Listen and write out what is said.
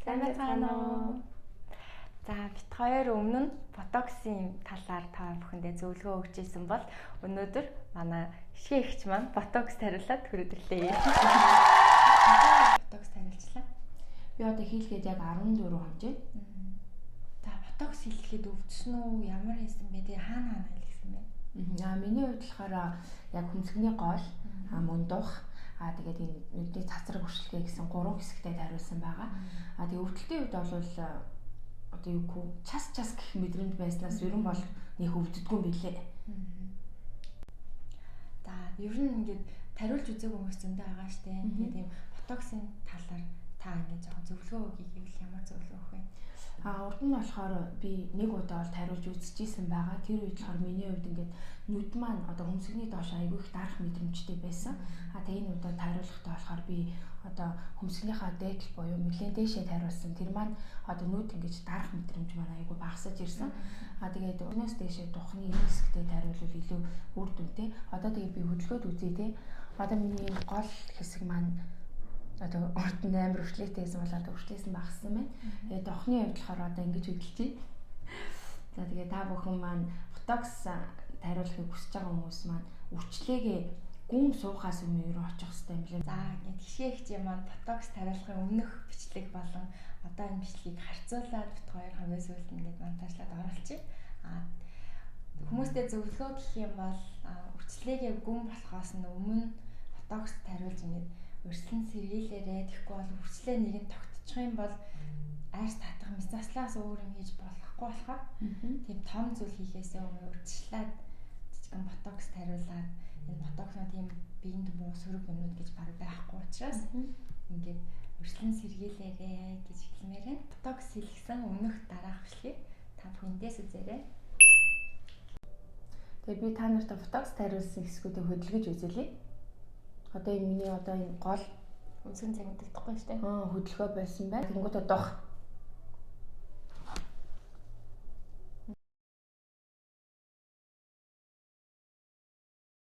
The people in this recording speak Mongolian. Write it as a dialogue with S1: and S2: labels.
S1: Сайн байна уу? За бит хоёр өмнө нь ботоксын талаар та бүхэндээ зөвлөгөө өгч ирсэн бол өнөөдөр манай хишгээ эгч маань ботокс тариулаад хүрэлээ. Ботокс тариулчлаа.
S2: Би одоо хийлгээд яг 14 хоног байна.
S1: За ботокс хийлгээд өвдсөн үү? Ямар хийсэн бэ? Тэгээ хаана хийлгэсэн бэ?
S2: Миний хувьд болохоор яг хөмсгний гол, мундуух, тэгээд энэ нүдний цацраг хүршилгээ гэсэн 3 хэсэгтэй тариулсан байгаа. Тэгээ өвдөлтийн үед бол одоо юу гэх час гэх мэдрэмж байснаас ер нь бол нэг өвддөггүй юм билээ.
S1: За ер нь ингээд тариулж үзээгүй хүмүүс зөндөө байгаа штэ. Тэгээд ийм ботоксын талаар та ингээд жоохон зөвлөгөө өгье гэвэл ямар зөвлөгөө өгөх вэ?
S2: Урд нь болохоор би нэг удаа бол тариулж үзчихсэн байгаа. Тэр үед болохоор миний хувьд ингээд нүд маань одоо хөмсгний доош айгүй их дарах мэдрэмжтэй байсан. Тэгээ энэ удаа тариулахдаа болохоор би одоо хөмсгнийхаа дээдл буюу нэлээд дээшээ тариулсан. Тэр маань одоо нүд ингэж дарах мэдрэмж маань айгүй багасаж ирсэн. Тэгээд өнөөс дээшээ тухны энэ хэсэгтээ тариулвал илүү үр дүнтэй. Одоо тэгээ би хөдөлгөөд үзье те. Одоо миний гол хэсэг маань одоо урд нь амар өвчлөлтэй байсан болоод өвчлөөс нь багассан байна. Тэгээд дохны хувьд болохоор одоо ингэж хөдөлж байна. За тэгээд та бүхэн маань ботокс тариулахыг хүсэж байгаа хүмүүс маань үрчлээгээ гүн суухаас өмнө юу очих хэрэгтэй юм блэ?
S1: За ингээд хишээ их юм маань ботокс тариулахын өмнөх бичлэг болон одоо энэ бичлэгийг харьцуулаад бит хоёр хамгийн сүүлд ингээд монтажлаад оруулчих. Хүмүүстэй зөвлөгөө гэх юм бол үрчлээгээ гүн болохоос нь өмнө ботокс тариулж ингээд өрсөлдөн сэргийлээрээ тэгэхгүй бол үрчлээ нэг нь тогтчих юм бол арьс татах мезослаас өөр юм хийж болохгүй болохоор тийм том зүйл хийхээсээ өмнө үрчлээд жижигэн ботокс тариулаад энэ ботокснууд тийм биеинд муу сөрөг юмнууд гэж баг байхгүй учраас ингээд өрсөлдөн сэргийлээрээ гэж хэлмээр байна. Ботокс хийлгсэн өмнөх дараах бичлэгийг та бүхэндээс үзээрэй.
S2: Тэгээ би та нарт ботокс тариулсан хэсгүүдийг хөдөлгөж үзүүлье. Одоо энэ миний одоо энэ гол
S1: өнцгөн цагтдахгүй шүү дээ.
S2: Хөдөлгөө байсан байна. Тэнгуудаа дух